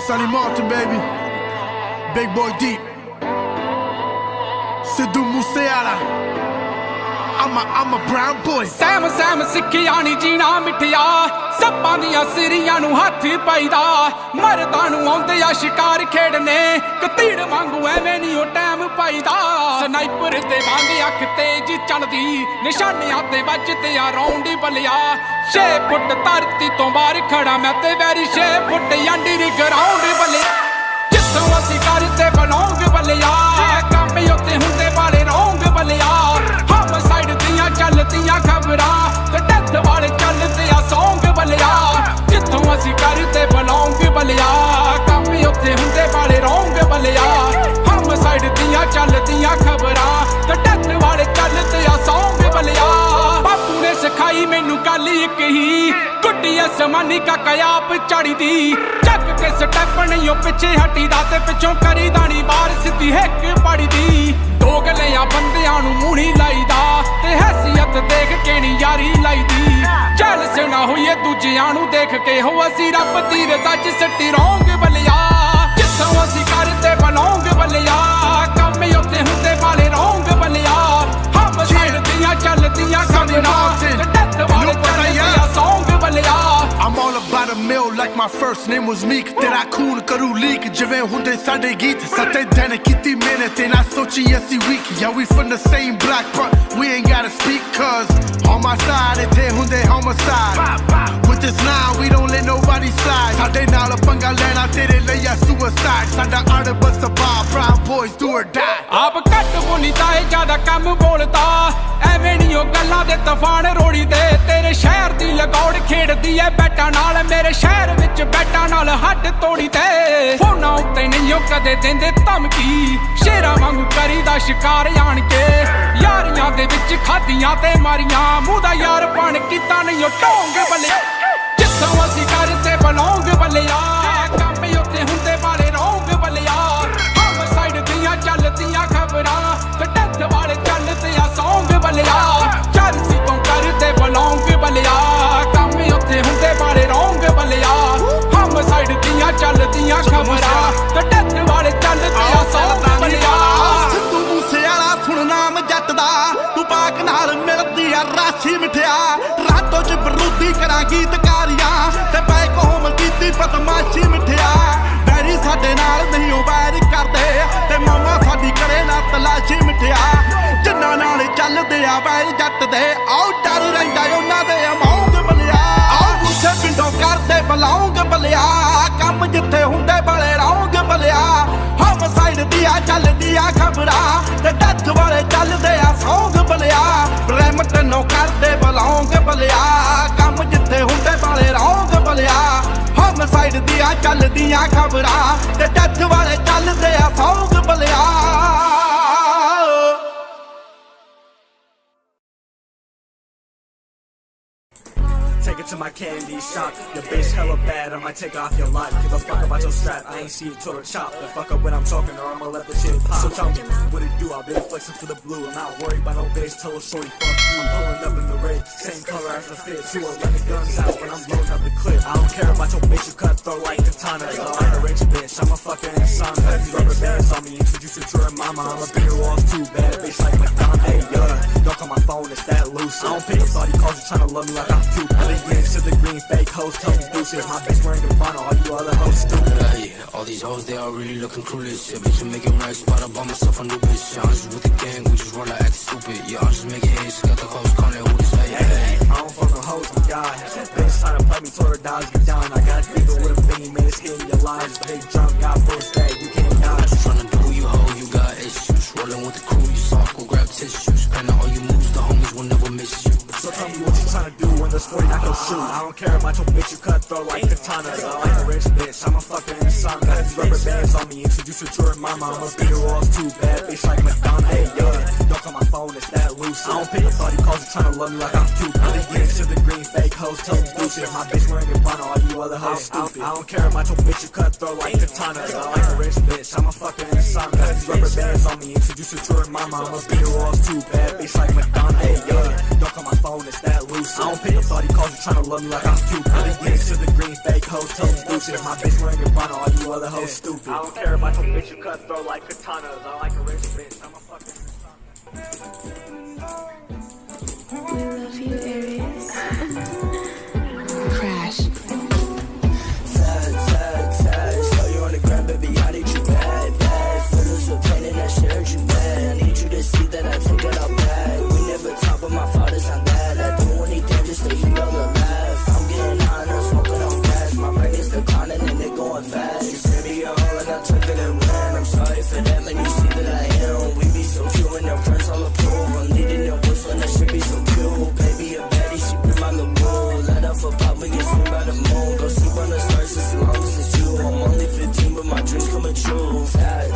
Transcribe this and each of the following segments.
Sonny Martin, baby. Big boy deep. Sidhu Moosewala. I'm a brown boy. ਸੈਮ ਸਿੱਖਿਆ ਨੀ ਜੀਣਾ ਮਿੱਠਿਆ ਸੱਪਾਂ ਦੀਆਂ ਸਿਰੀਆਂ ਨੂੰ ਹੱਥ ਪਾਈਦਾ ਮਰਦਾਂ ਨੂੰ ਆਉਂਦੇ ਆ ਸ਼ਿਕਾਰ ਖੇਡਨੇ ਕਤੀੜ ਵਾਂਗੂ ਐਵੇਂ ਨਹੀਂ ਉਹ ਟਾਈਮ ਪਾਈਦਾ ਸਨਾਈਪਰ ਤੇ ਵਾਂਗ ਅੱਖ ਤੇਜ਼ ਚੱਲਦੀ ਨਿਸ਼ਾਨਿਆਂ ਤੇ ਵੱਜਦੇ ਆ ਰੌਂਡ ਬਲਿਆ 6 ਫੁੱਟ ਧਰਤੀ ਤੋਂ ਬਾਹਰ ਖੜਾ ਮੈਂ ਤੇ ਵੈਰੀ 6 ਫੁੱਟ ਅੰਡਰ ਗਰਾਊਂਡ ਬਲਿਆ ਜਿੱਥੋਂ ਅਸੀਂ ਕਰਦੇ ਬਲੌਂਗ ਬਲਿਆ ਕੰਮ ਉੱਤੇ ਹੁੰਦੇ ਵਾਲੇ ਰੌਂਗ ਬਲਿਆ ਹਮ ਸਾਈਡ ਦੀਆਂ ਚੱਲਦੀਆਂ ਖਬਰਾਂ ਤੇ ਡੈਥ ਵਾਲੇ ਚੱਲਦੇ ਆ ਸੌਂਗ ਬਲਿਆ ਜਿੱਥੋਂ ਅਸੀਂ ਕਰਦੇ ਬਲੌਂਗ ਬਲਿਆ ਕੰਮ ਉੱਤੇ ਹੁੰਦੇ ਵਾਲੇ ਰੌਂਗ ਬਲਿਆ ਹਮ ਸਾਈਡ ਦੀਆਂ ਚੱਲਦੀਆਂ ਖਬਰਾਂ ਤੇ ਡੈਥ ਵਾਲੇ ਚੱਲਦੇ ਆ ਸੌਂਗ ਬਲਿਆ ਬਾਪੂ ਨੇ ਸਿਖਾਈ ਮੈਨੂੰ ਗੱਲ ਇੱਕ ਹੀ ਗੁੱਡੀ ਅਸਮਾਨੀ ਕਾਕਾ ਚੜੀ ਦੀ ਚੱਕ ਕੇ ਸਟੈਪ ਨਹੀਂ ਉਹ ਪਿੱਛੇ ਹਟੀਦਾ ਤੇ ਪਿੱਛੋਂ ਕਰੀਦਾ ਨੀ ਬਾਹਰ ਸਿੱਧੀ ਹਿੱਕ ਪੜੀ ਦੀ ਦੋ ਗਲਿਆਂ ਬੰਦਿਆਂ ਨੂੰ ਮੂਹਣੀ ਲਾਈਦਾ ਤੇ ਹੈਸੀਅਤ ਦੇਖ ਕੇ ਨੀ ਯਾਰੀ ਲਾਈਦੀ ਜੈਲਸ ਨਾ ਹੋਈਏ ਦੂਜਿਆਂ ਨੂੰ ਦੇਖ ਕੇ ਹੋ ਅਸੀਂ ਰੱਬ ਦੀ ਰਜ਼ਾ ਚ ਸੱਟੀ ਰੌਂਗ ਬਲਿਆ ਜਿੱਥੋਂ ਅਸੀਂ ਕਰਦੇ ਬਲੌਂਗ ਬਲਿਆ ਕੰਮ ਉੱਤੇ ਹੁੰਦੇ ਵਾਲੇ ਰੌਂਗ ਬਲਿਆ ਹਮ ਸਾਈਡ ਦੀਆਂ ਚੱਲਦੀਆਂ ਖਬਰਾਂ ਤੇ ਡੈਥ ਵਾਲੇ ਚੱਲਦੇ ਆ song ਬਲਿਆ I'm all about a meal like my first name was Meek ਤੇਰਾ ਖੂਨ ਕਰੂ ਲੀਕ ਜਿਵੇਂ ਹੁੰਦੇ ਸਾਡੇ ਗੀਤ ਸੱਤੇ ਦਿਨ ਕੀਤੀ ਮਿਹਨਤ ਤੇ ਨਾ ਸੋਚੀ ਅਸੀਂ weak yeah we from the same block but we ain't gotta speak cause on my side ਇੱਥੇ ਹੁੰਦੇ homicide with this line we don't let nobody slide ਸਾਡੇ ਨਾਲ ਪੰਗਾ ਲੈਣਾ ਤੇਰੇ ਲਈ ਆ suicide ਸਾਡਾ ਅੜ ਬਸ brown boys do or die ਆਪ ਘੱਟ ਬੋਲੀਦਾ ਏ ਜ਼ਿਆਦਾ ਕੰਮ ਬੋਲਦਾ ਐਵੇਂ ਨੀ ਉਹ ਗੱਲਾਂ ਦੇ ਤੂਫਾਨ ਰੋੜੀ ਦੇ ਤੇਰੇ ਸ਼ਹਿਰ ਦੀ ਲਗੌੜ ਖੇਡਦੀ ਐ ਬੈਟਾਂ ਨਾਲ ਮੇਰੇ ਸ਼ਹਿਰ ਵਿੱਚ ਬੈਟਾਂ ਨਾਲ ਹੱਡ ਤੋੜੀ ਤੇ ਫੋਨਾਂ ਉੱਤੇ ਨਹੀਂ ਉਹ ਕਦੇ ਦਿੰਦੇ ਧਮਕੀ ਸ਼ੇਰਾਂ ਵਾਂਗੂ ਕਰੀਦਾ ਸ਼ਿਕਾਰ ਆਣ ਕੇ ਯਾਰੀਆਂ ਦੇ ਵਿੱਚ ਖਾਦੀਆਂ ਤੇ ਮਾਰੀਆਂ ਮੂੰਹ ਦਾ ਯਾਰ ਬਣ ਕੀਤਾ ਨਹੀਂ ਉਹ ਢੋਂਗ ਬਲਿਆ ਜਿੱਥੋਂ ਅਸੀਂ ਕਰਦੇ ਬਲੌਂਗ ਬਲਿਆ ਕੰਮ ਉੱਤੇ ਹੁੰਦੇ ਵਾਲੇ ਰੌਂਗ ਬਲਿਆ ਹਮ ਸਾਈਡ ਦੀਆਂ ਚੱਲਦੀਆਂ ਖਬਰਾਂ ਤੇ ਡੈਥ ਵਾਲੇ ਚੱਲਦੇ ਆ ਸੌਂਗ ਬਲਿਆ ਚਰਸੀ ਤੋਂ ਕਰਦੇ ਬਲੌਂਗ ਬਲਿਆ ਕੰਮ ਉੱਤੇ ਹੁੰਦੇ ਵਾਲੇ ਰੌਂਗ ਬਲਿਆ ਹਮ ਸਾਈਡ ਦੀਆਂ ਚੱਲਦੀਆਂ ਖਬਰਾਂ ਤੇ ਡੈਥ ਵਾਲੇ ਚੱਲਦੇ ਆ ਸੌਂਗ ਬਲਿਆ ਸਿੱਧੂ ਮੂਸੇਵਾਲਾ ਸੁਣ ਨਾਮ ਜੱਟ ਦਾ ਤੂੰ ਪਾਕ ਨਾਲ ਮਿਲਦੀ ਆ ਰਾਸ਼ੀ ਮਿਠਿਆ ਰਾਤੋਂ ਚ ਬਰੂਦੀ ਕਰਾਂ ਗੀਤਕਾਰੀਆਂ ਤੇ ਪੈ ਕੋਮ ਕੀਤੀ ਬਦਮਾਸ਼ੀ ਮਿਠਿਆ ਬੈਰੀ ਸਾਡੇ ਨਾਲ ਨਹੀਂ ਉਹ ਬੈਰ ਕਰਦੇ ਤੇ ਮਾਮਾ ਸਾਡੀ ਕਰੇ ਨਾ ਤਲਾਸ਼ੀ ਮਿਠਿਆ ਜਿੰਨਾਂ ਨਾਲ ਚੱਲਦੇ ਆ ਬੈਰ ਜੱਟ ਦੇ ਆਉ ਡਰ ਰਹਿੰਦਾ ਉਹਨਾਂ ਦੇ ਅਮਾਉਂਗ ਬਲਿਆ ਆਉ ਗੁੱਸੇ ਪਿੰਡੋਂ ਕਰਦੇ ਬਲੌਂਗ ਬਲਿਆ ਕੰਮ ਜਿੱਥੇ ਹੁੰਦੇ ਬਲੇ ਰੌਂਗ ਬਲਿਆ ਹਮ ਸਾਈਡ ਦੀਆਂ ਚੱਲਦੀਆਂ ਖਬਰਾਂ ਤੇ ਡੱਥ ਵਾਲੇ ਚੱਲਦੇ ਆ ਸੌਂਗ ਬਲਿਆ ਪ੍ਰੇਮ ਤੈਨੂੰ ਕਰਦੇ ਬਲੌਂਗ ਬਲਿਆ ਕੰਮ ਜਿੱਥੇ ਹੁੰਦੇ ਬਲੇ ਰੌਂਗ ਬਲਿਆ ਹਮ ਸਾਈਡ ਦੀਆਂ ਚੱਲਦੀਆਂ ਖਬਰਾਂ ਤੇ ਡੱਥ ਵਾਲੇ ਚੱਲਦੇ ਆ song ਬਲਿਆ Take it to my candy shop. Your bitch hella bad, I might take off your lot. Give a fuck about your strap, I ain't see you till the chop. But fuck up when I'm talking or I'ma let the shit pop. So tell me what it do, I've been flexing for the blue. I'm not worried about no bitch, tell her shorty fuck you. I'm pulling up in the red, same color as the fit. Two or let the guns out when I'm blowing up the clip. I don't care about your bitch, you cutthroat like katana. Yo, I'm a rich bitch, I'm a fucking insomnia. These rubber bands on me, introduce you to her mama. I'm a beer off too bad, bitch like Madonna. Hey, don't call my phone, it's that loose. I don't pick up all these calls, you tryna love me like I'm cute. I think to the green fake hoes, tell me deuces. My bitch wearing Gabbana, all you other hoes stupid. All these hoes, they all really looking clueless. Yeah, bitch, I'm making racks, but I bought myself a new bitch. Yeah, I'm just with the gang, we just roll like act stupid. Yeah, I'm just making hits, got the hoes calling who this hey, hey. I don't fuck with hoes, I'm God. Bitch tryna play me, told her dogs get down. I got a nigga with a thingy, man, it's hitting your lines. Big drunk, got bullets that you can't dodge. Just tryna do you hoe, you got issues. Rolling with the crew, you soft, go grab tissues. Spending all your moves, the homies will never miss you. So tell me what you tryna do when there's 40 not go shoot. I don't care about your bitch, you cutthroat like katana. I'm like a rich bitch, I'm a fucking insomnia. Got these rubber bands on me, introduce her to her mama. I'm a beer off too bad, bitch like Madonna. Hey, don't call my phone, it's that loose. I don't pick up all these calls, you tryna love me like I'm cute. I think get to the green fake hoes, tell me deuces. My bitch wearing Gabbana, all you other hoes stupid. I don't care about your bitch, you cutthroat like katana. I'm like a rich bitch, I'm a fucking insomnia. Got these rubber bands on me, introduce her to her mama. I'm a beer off too bad, bitch like Madonna. Hey, don't call my phone, it's that loose. I don't pick up thought he calls me tryna love me like I'm stupid. I be to the green, fake hoes, tell them deuces. My bitch wearing Gabbana, all you other hoes stupid. I don't care about your bitch, you cut throw like katanas. I like a rich bitch, I'm a fucking. We love you, Aries. Crash. Tag, so you on the ground, baby, I need you bad, bad. Feelings with pain and that shit hurt you bad. I need you to see that I take it all back. We never talk, but my father's on that. I do anything just to hear all the laugh. I'm getting high, I'm smoking on gas. My brain is declining and it going fast. You said me all and I took it and ran. I'm sorry for that, man, you see that I am. We be so cute and your friends all approve. I'm needing your voice when that shit be so cute. Baby, a baddie, she be my little boo. Let up for pop, we get seen by the moon. Go sleep on the stars as long as it's you. I'm only 15, but my dreams coming true. Tag,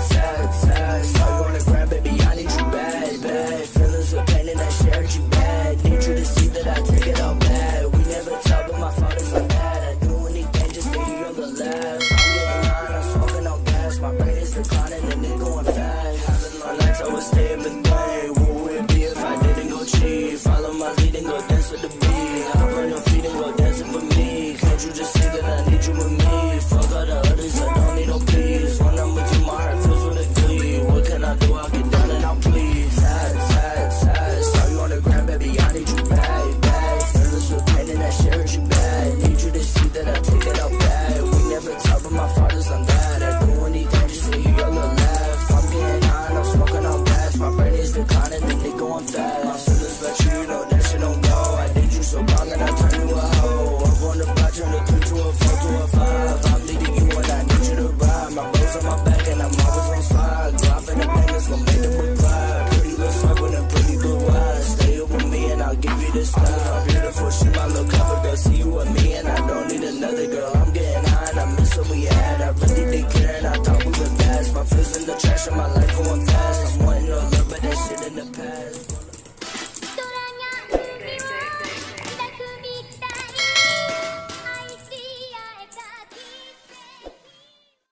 saw you on the ground, baby, I need you bad, bad. Feelings with pain and that shit hurt you bad. Need you to see that I take it all bad. We never talk, but my father's like that. I do anything just to hear the laugh. I'm getting high, I'm smoking on gas. My brain is declining and it going fast. Having long nights, I would stay up and play. What would it be if I didn't go cheat? Follow my lead and go dance with the beat. Hop on your feet and go dancing with me. Can't you just see that I need you with me? Fuck all the others, I don't need no peace. When I'm with you, my heart fills with a glee. What can I do? I'll get down and I'll please. Tag, saw you on the ground, baby, I need you bad, bad. Feelings with pain and that shit hurt you bad. Need you to see that I take it all bad. We never talk, but my father's on that. I do anything just to hear all the laugh. I'm getting high, I'm smoking on gas. My brain is declining and it going fast. My feelings let you know that shit don't go. I did you so wrong and I turn you a hoe. I'm on the block, turn a 3 to a 4 to a 5. I'm needing you and I need you to ride. My bros on my back and I'm always on slide. Go off in the bangers, gon' make them reply. Pretty little swipe with them pretty blue eyes. Stay up with me and I'll give you the style. I'm beautiful, she my little cover girl. See you with me and I don't need another girl. I'm getting high and I miss what we had. I really did care and I thought we were fast. My feels in the trash and my life going fast. I'm wanting your love, but that shit in the past.